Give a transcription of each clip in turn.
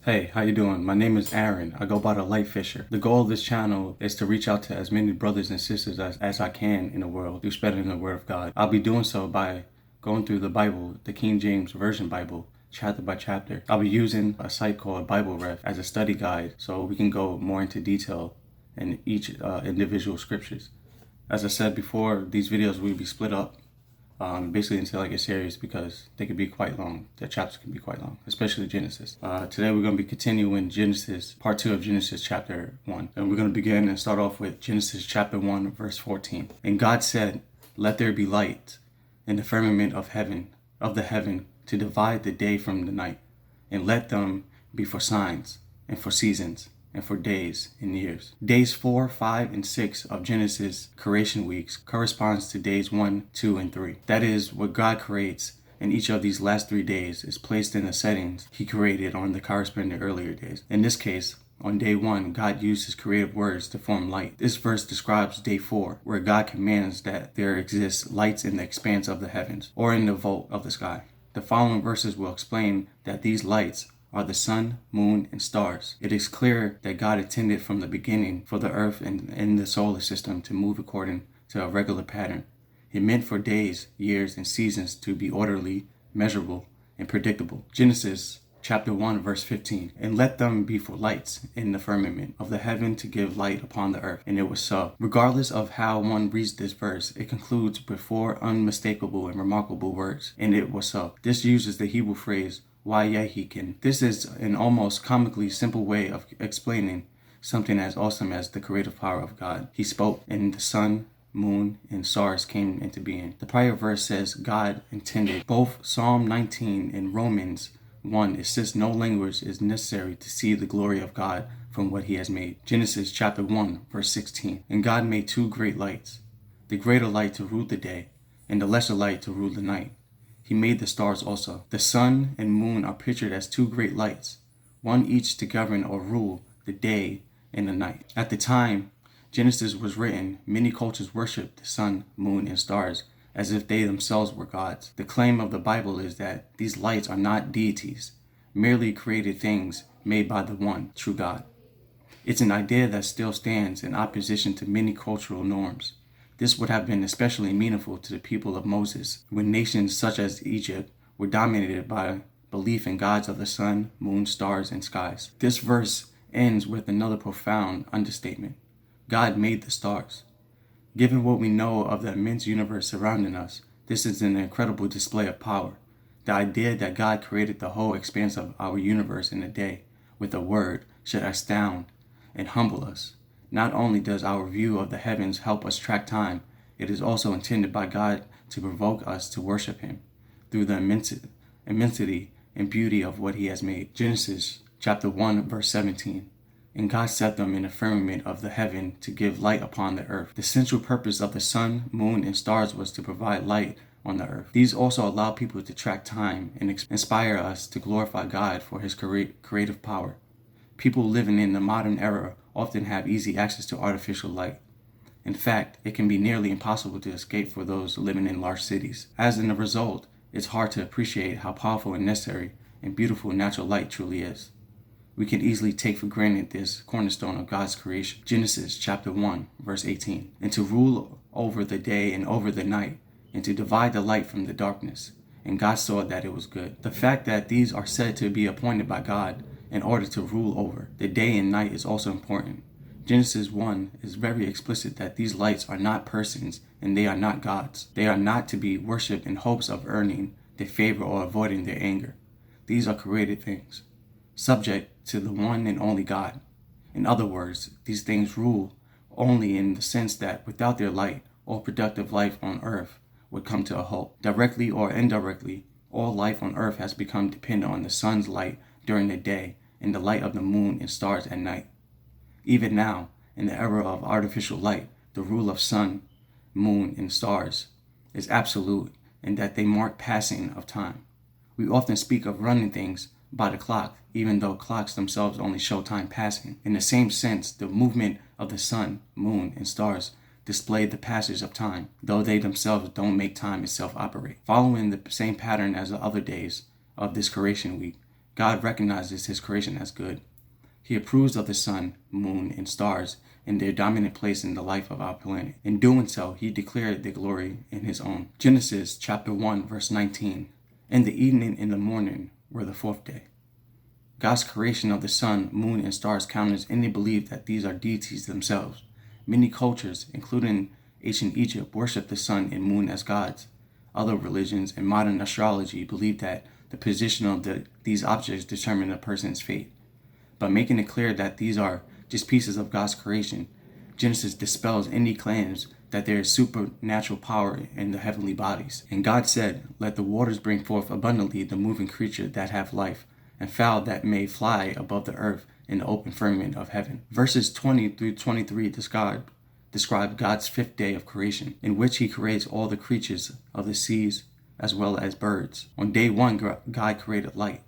Hey, how you doing? My name is Aaron. I go by the Light Fisher. The goal of this channel is to reach out to as many brothers and sisters as I can in the world through spreading the word of God. I'll be doing so by going through the Bible, the King James Version Bible, chapter by chapter. I'll be using a site called Bible Ref as a study guide so we can go more into detail in each individual scriptures. As I said before, these videos will be split up basically into like a series because they can be quite long. The chapters can be quite long, especially Genesis. Today we're going to be continuing Genesis, part 2 of Genesis chapter 1. And we're going to begin and start off with Genesis chapter 1, verse 14. And God said, "Let there be light in the firmament of the heaven, to divide the day from the night, and let them be for signs, and for seasons, and for days and years." Days 4, 5, and 6 of Genesis creation weeks corresponds to days 1, 2, and 3. That is, what God creates in each of these last 3 days is placed in the settings He created on the corresponding earlier days. In this case, on day 1, God used His creative words to form light. This verse describes day 4, where God commands that there exists lights in the expanse of the heavens, or in the vault of the sky. The following verses will explain that these lights are the sun, moon, and stars. It is clear that God intended from the beginning for the earth and the solar system to move according to a regular pattern. He meant for days, years, and seasons to be orderly, measurable, and predictable. Genesis chapter 1, verse 15. "And let them be for lights in the firmament of the heaven to give light upon the earth. And it was so." Regardless of how one reads this verse, it concludes with 4 unmistakable and remarkable words. "And it was so." This uses the Hebrew phrase, Wayahikin. This is an almost comically simple way of explaining something as awesome as the creative power of God. He spoke, and the sun, moon, and stars came into being. The prior verse says God intended. Both Psalm 19 and Romans 1 insist no language is necessary to see the glory of God from what He has made. Genesis chapter 1, verse 16. "And God made 2 great lights, the greater light to rule the day, and the lesser light to rule the night. He made the stars also." The sun and moon are pictured as 2 great lights, one each to govern or rule the day and the night. At the time Genesis was written, many cultures worshiped the sun, moon, and stars as if they themselves were gods. The claim of the Bible is that these lights are not deities, merely created things made by the one true God. It's an idea that still stands in opposition to many cultural norms. This would have been especially meaningful to the people of Moses, when nations such as Egypt were dominated by belief in gods of the sun, moon, stars, and skies. This verse ends with another profound understatement. God made the stars. Given what we know of the immense universe surrounding us, this is an incredible display of power. The idea that God created the whole expanse of our universe in a day with a word should astound and humble us. Not only does our view of the heavens help us track time, it is also intended by God to provoke us to worship Him through the immensity and beauty of what He has made. Genesis chapter 1, verse 17. "And God set them in the firmament of the heaven to give light upon the earth." The central purpose of the sun, moon, and stars was to provide light on the earth. These also allow people to track time and inspire us to glorify God for His creative power. People living in the modern era often have easy access to artificial light. In fact, it can be nearly impossible to escape for those living in large cities. As a result, it's hard to appreciate how powerful and necessary and beautiful natural light truly is. We can easily take for granted this cornerstone of God's creation. Genesis chapter 1, verse 18. "And to rule over the day and over the night, and to divide the light from the darkness. And God saw that it was good." The fact that these are said to be appointed by God in order to rule over the day and night is also important. Genesis 1 is very explicit that these lights are not persons and they are not gods. They are not to be worshipped in hopes of earning their favor or avoiding their anger. These are created things, subject to the one and only God. In other words, these things rule only in the sense that without their light, all productive life on earth would come to a halt. Directly or indirectly, all life on earth has become dependent on the sun's light during the day and the light of the moon and stars at night. Even now, in the era of artificial light, the rule of sun, moon, and stars is absolute in that they mark passing of time. We often speak of running things by the clock, even though clocks themselves only show time passing. In the same sense, the movement of the sun, moon, and stars display the passage of time, though they themselves don't make time itself operate. Following the same pattern as the other days of this creation week, God recognizes his creation as good. He approves of the sun, moon, and stars in their dominant place in the life of our planet. In doing so, he declared their glory in his own. Genesis chapter 1, verse 19. In the evening and the morning were the fourth day. God's creation of the sun, moon, and stars counters any belief that these are deities themselves. Many cultures, including ancient Egypt, worship the sun and moon as gods. Other religions and modern astrology believe that the position of these objects determine a person's fate. But making it clear that these are just pieces of God's creation, Genesis dispels any claims that there is supernatural power in the heavenly bodies. And God said, "Let the waters bring forth abundantly the moving creature that have life, and fowl that may fly above the earth in the open firmament of heaven." Verses 20 through 23 describe God's fifth day of creation, in which he creates all the creatures of the seas as well as birds. On day 1, God created light.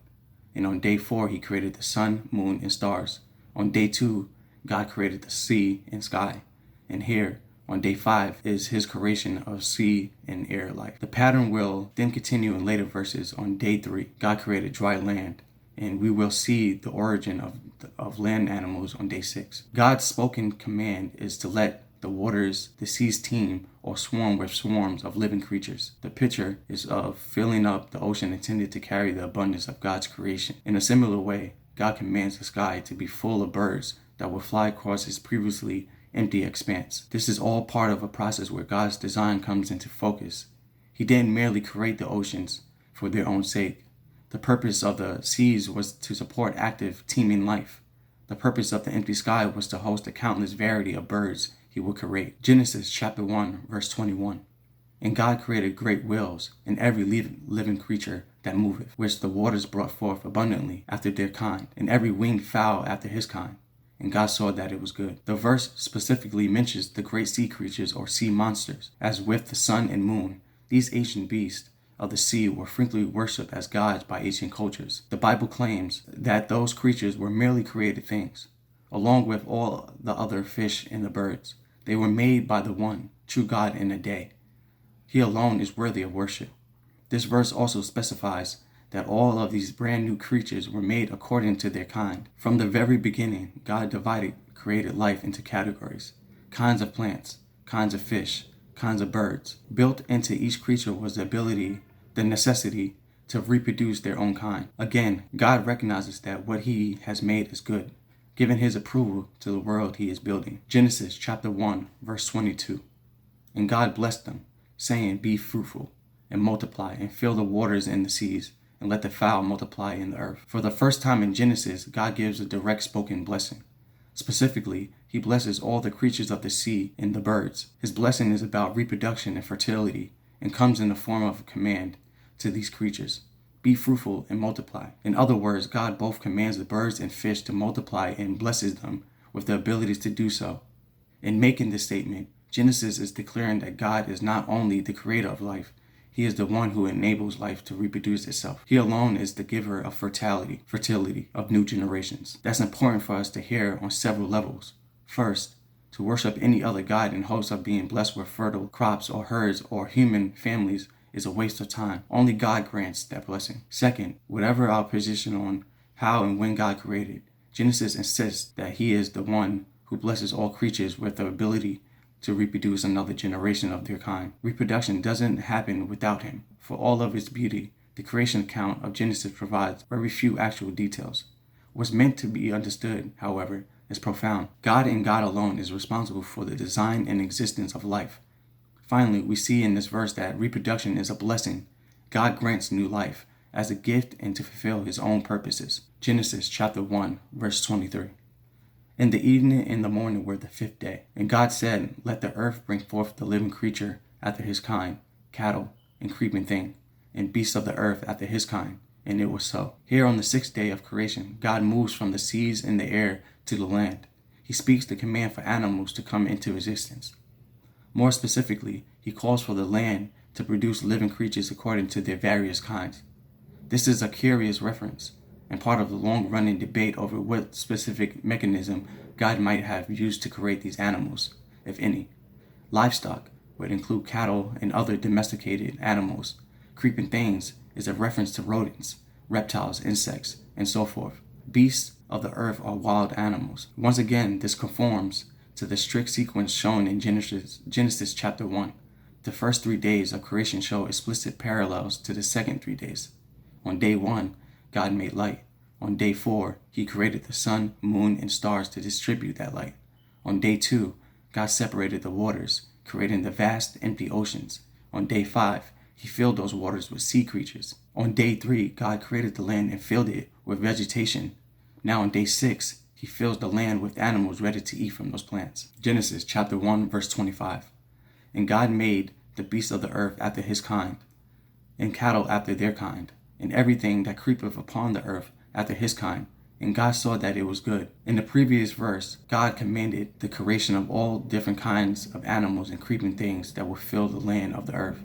And on day 4, he created the sun, moon, and stars. On day 2, God created the sea and sky. And here, on day 5, is his creation of sea and air life. The pattern will then continue in later verses. On day 3, God created dry land. And we will see the origin of land animals on day 6. God's spoken command is to let the waters, the seas teem or swarm with swarms of living creatures. The picture is of filling up the ocean intended to carry the abundance of God's creation. In a similar way, God commands the sky to be full of birds that will fly across his previously empty expanse. This is all part of a process where God's design comes into focus. He didn't merely create the oceans for their own sake. The purpose of the seas was to support active, teeming life. The purpose of the empty sky was to host a countless variety of birds he would create. Genesis chapter 1, verse 21. And God created great whales and every living creature that moveth, which the waters brought forth abundantly after their kind, and every winged fowl after his kind. And God saw that it was good. The verse specifically mentions the great sea creatures or sea monsters. As with the sun and moon, these ancient beasts of the sea were frequently worshipped as gods by ancient cultures. The Bible claims that those creatures were merely created things, along with all the other fish and the birds. They were made by the one true God in a day. He alone is worthy of worship. This verse also specifies that all of these brand new creatures were made according to their kind. From the very beginning, God created life into categories: kinds of plants, kinds of fish, kinds of birds. Built into each creature was the necessity to reproduce their own kind. Again, God recognizes that what he has made is good, giving his approval to the world he is building. Genesis chapter 1, verse 22. And God blessed them, saying, "Be fruitful, and multiply, and fill the waters and the seas, and let the fowl multiply in the earth." For the first time in Genesis, God gives a direct spoken blessing. Specifically, he blesses all the creatures of the sea and the birds. His blessing is about reproduction and fertility, and comes in the form of a command to these creatures: be fruitful and multiply. In other words, God both commands the birds and fish to multiply and blesses them with the abilities to do so. In making this statement, Genesis is declaring that God is not only the creator of life, he is the one who enables life to reproduce itself. He alone is the giver of fertility of new generations. That's important for us to hear on several levels. First, to worship any other god in hopes of being blessed with fertile crops or herds or human families is a waste of time. Only God grants that blessing. Second, whatever our position on how and when God created, Genesis insists that he is the one who blesses all creatures with the ability to reproduce another generation of their kind. Reproduction doesn't happen without him. For all of its beauty, the creation account of Genesis provides very few actual details. What's meant to be understood, however, is profound. God and God alone is responsible for the design and existence of life. Finally, we see in this verse that reproduction is a blessing. God grants new life as a gift and to fulfill his own purposes. Genesis chapter 1, verse 23. In the evening and the morning were the fifth day. And God said, "Let the earth bring forth the living creature after his kind, cattle and creeping thing, and beasts of the earth after his kind." And it was so. Here on the sixth day of creation, God moves from the seas and the air to the land. He speaks the command for animals to come into existence. More specifically, he calls for the land to produce living creatures according to their various kinds. This is a curious reference and part of the long-running debate over what specific mechanism God might have used to create these animals, if any. Livestock would include cattle and other domesticated animals. Creeping things is a reference to rodents, reptiles, insects, and so forth. Beasts of the earth are wild animals. Once again, this conforms to the strict sequence shown in Genesis chapter 1. The first 3 days of creation show explicit parallels to the second 3 days. On day 1, God made light. On day 4, he created the sun, moon, and stars to distribute that light. On day 2, God separated the waters, creating the vast, empty oceans. On day 5, he filled those waters with sea creatures. On day 3, God created the land and filled it with vegetation. Now on day 6, he fills the land with animals ready to eat from those plants. Genesis chapter 1, verse 25. And God made the beasts of the earth after his kind, and cattle after their kind, and everything that creepeth upon the earth after his kind. And God saw that it was good. In the previous verse, God commanded the creation of all different kinds of animals and creeping things that would fill the land of the earth.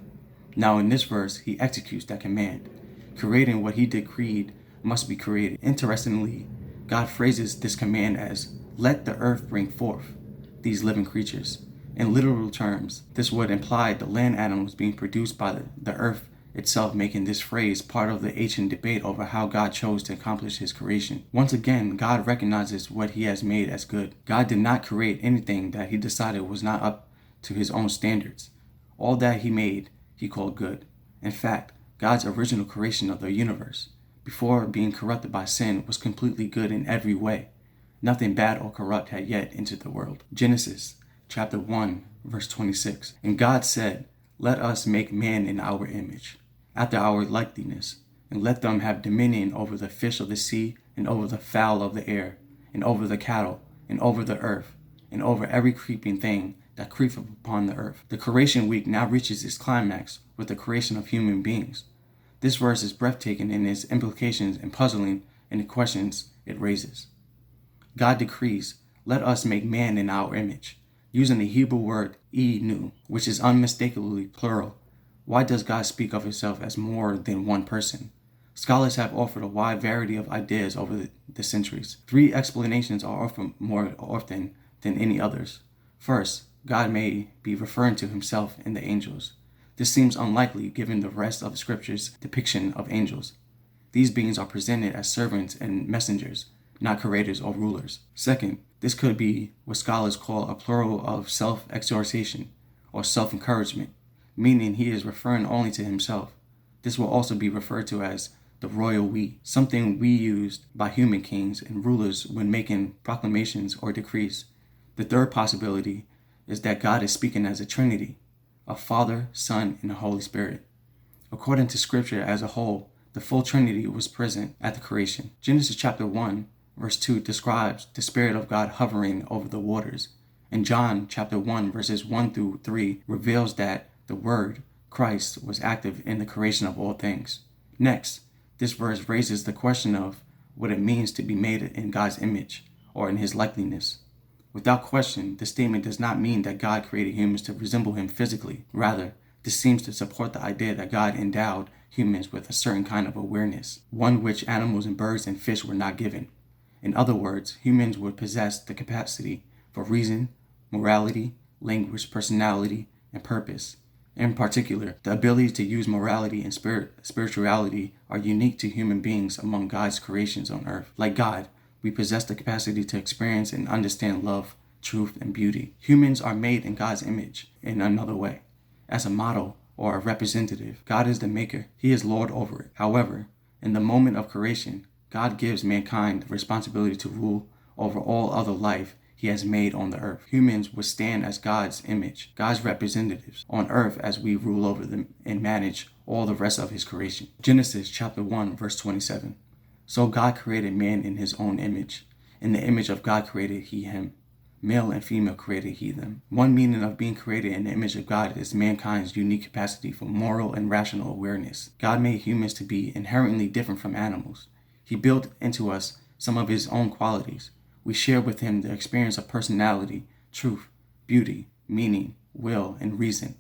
Now in this verse, he executes that command. Creating what he decreed must be created. Interestingly, God phrases this command as, "Let the earth bring forth these living creatures." In literal terms, this would imply the land animals being produced by the earth itself, making this phrase part of the ancient debate over how God chose to accomplish his creation. Once again, God recognizes what he has made as good. God did not create anything that he decided was not up to his own standards. All that he made, he called good. In fact, God's original creation of the universe, before being corrupted by sin, was completely good in every way. Nothing bad or corrupt had yet entered the world. Genesis chapter 1, verse 26. And God said, "Let us make man in our image, after our likeness, and let them have dominion over the fish of the sea, and over the fowl of the air, and over the cattle, and over the earth, and over every creeping thing that creepeth upon the earth." The creation week now reaches its climax with the creation of human beings. This verse is breathtaking in its implications and puzzling in the questions it raises. God decrees, "Let us make man in our image," using the Hebrew word enu, which is unmistakably plural. Why does God speak of himself as more than one person? Scholars have offered a wide variety of ideas over the centuries. 3 explanations are offered more often than any others. First, God may be referring to himself and the angels. This seems unlikely given the rest of the scripture's depiction of angels. These beings are presented as servants and messengers, not creators or rulers. Second, this could be what scholars call a plural of self-exhortation or self-encouragement, meaning he is referring only to himself. This will also be referred to as the royal we, something we used by human kings and rulers when making proclamations or decrees. The third possibility is that God is speaking as a Trinity, a Father, Son, and a Holy Spirit. According to Scripture as a whole, the full Trinity was present at the creation. Genesis chapter 1, verse 2 describes the Spirit of God hovering over the waters. And John chapter 1, verses 1 through 3 reveals that the Word, Christ, was active in the creation of all things. Next, this verse raises the question of what it means to be made in God's image or in his likeness. Without question, this statement does not mean that God created humans to resemble him physically. Rather, this seems to support the idea that God endowed humans with a certain kind of awareness, one which animals and birds and fish were not given. In other words, humans would possess the capacity for reason, morality, language, personality, and purpose. In particular, the ability to use morality and spirituality are unique to human beings among God's creations on earth. Like God, we possess the capacity to experience and understand love, truth, and beauty. Humans are made in God's image in another way. As a model or a representative, God is the maker. He is Lord over it. However, in the moment of creation, God gives mankind the responsibility to rule over all other life he has made on the earth. Humans would stand as God's image, God's representatives on earth as we rule over them and manage all the rest of his creation. Genesis chapter 1, verse 27. So God created man in his own image. In the image of God created he him. Male and female created he them. One meaning of being created in the image of God is mankind's unique capacity for moral and rational awareness. God made humans to be inherently different from animals. He built into us some of his own qualities. We share with him the experience of personality, truth, beauty, meaning, will, and reason.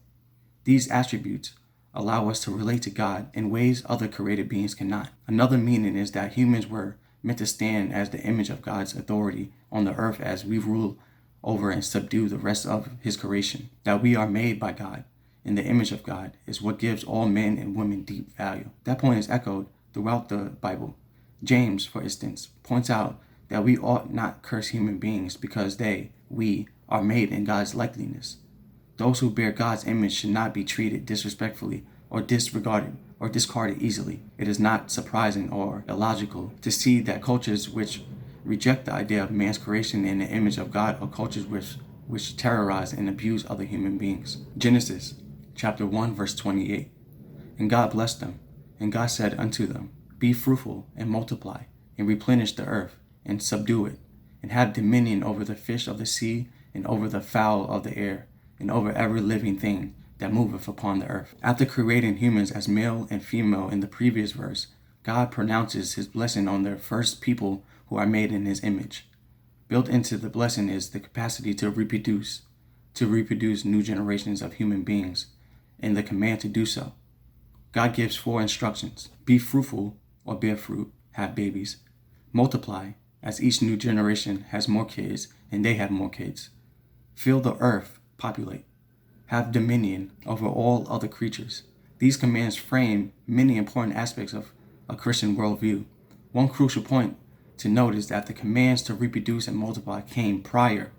These attributes allow us to relate to God in ways other created beings cannot. Another meaning is that humans were meant to stand as the image of God's authority on the earth as we rule over and subdue the rest of his creation. That we are made by God in the image of God is what gives all men and women deep value. That point is echoed throughout the Bible. James, for instance, points out that we ought not curse human beings because we, are made in God's likeness. Those who bear God's image should not be treated disrespectfully or disregarded or discarded easily. It is not surprising or illogical to see that cultures which reject the idea of man's creation in the image of God are cultures which terrorize and abuse other human beings. Genesis chapter 1 verse 28. And God blessed them, and God said unto them, Be fruitful and multiply, and replenish the earth, and subdue it, and have dominion over the fish of the sea, and over the fowl of the air, and over every living thing that moveth upon the earth. After creating humans as male and female in the previous verse, God pronounces his blessing on the first people who are made in his image. Built into the blessing is the capacity to reproduce new generations of human beings, and the command to do so. God gives 4 instructions. Be fruitful, or bear fruit, have babies. Multiply, as each new generation has more kids, and they have more kids. Fill the earth, populate. Have dominion over all other creatures. These commands frame many important aspects of a Christian worldview. One crucial point to note is that the commands to reproduce and multiply came prior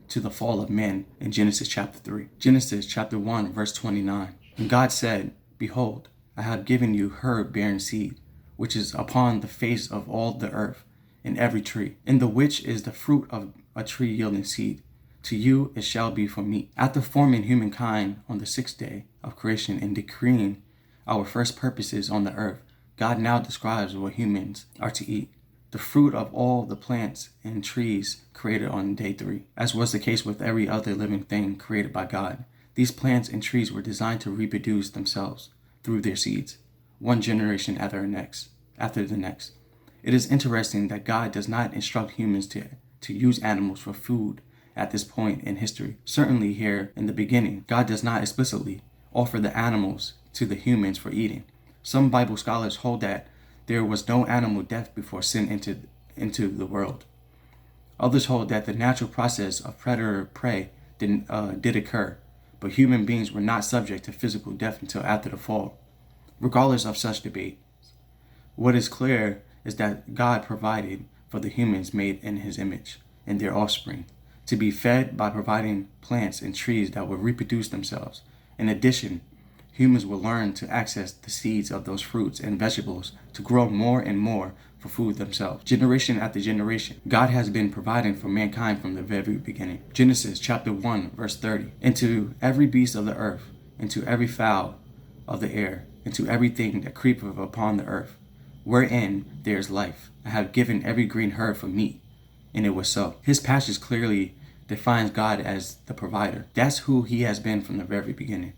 to the fall of men in Genesis chapter 3. Genesis chapter 1 verse 29. And God said, Behold, I have given you herb bearing seed, which is upon the face of all the earth, in every tree, in the which is the fruit of a tree yielding seed. To you it shall be for meat. After forming humankind on the 6th day of creation and decreeing our first purposes on the earth, God now describes what humans are to eat. The fruit of all the plants and trees created on day 3, as was the case with every other living thing created by God. These plants and trees were designed to reproduce themselves through their seeds, one generation after the next. It is interesting that God does not instruct humans to use animals for food at this point in history. Certainly here in the beginning, God does not explicitly offer the animals to the humans for eating. Some Bible scholars hold that there was no animal death before sin into the world. Others hold that the natural process of predator-prey did occur, but human beings were not subject to physical death until after the fall. Regardless of such debate, what is clear is that God provided for the humans made in his image and their offspring to be fed by providing plants and trees that would reproduce themselves. In addition, humans will learn to access the seeds of those fruits and vegetables to grow more and more for food themselves. Generation after generation, God has been providing for mankind from the very beginning. Genesis chapter 1 verse 30. Into every beast of the earth, into every fowl of the air, into everything that creepeth upon the earth, wherein there is life, I have given every green herb for meat. And it was so. His passage clearly defines God as the provider. That's who he has been from the very beginning.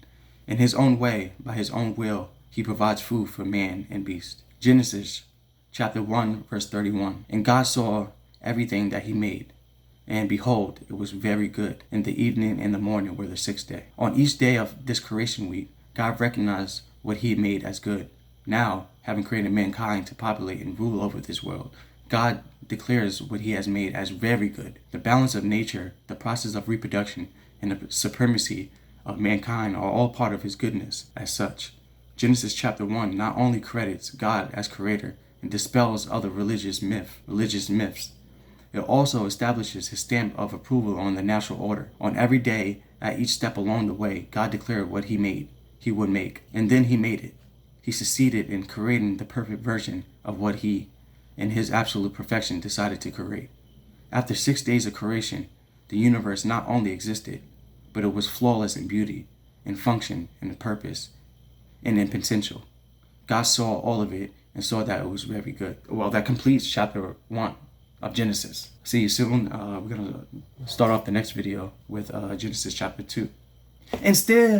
In his own way, by his own will, he provides food for man and beast. Genesis chapter 1 verse 31. And God saw everything that he made, and behold, it was very good. And the evening and the morning were the 6th day. On each day of this creation week, God recognized what he made as good. Now, having created mankind to populate and rule over this world, God declares what he has made as very good. The balance of nature, the process of reproduction, and the supremacy of mankind are all part of his goodness as such. Genesis chapter 1 not only credits God as creator and dispels other religious myths, it also establishes his stamp of approval on the natural order. On every day, at each step along the way, God declared what he would make, and then he made it. He succeeded in creating the perfect version of what he, in his absolute perfection, decided to create. After 6 days of creation, the universe not only existed, but it was flawless in beauty, in function, in purpose, and in potential. God saw all of it and saw that it was very good. Well, that completes chapter 1 of Genesis. See you soon. We're going to start off the next video with Genesis chapter 2. And still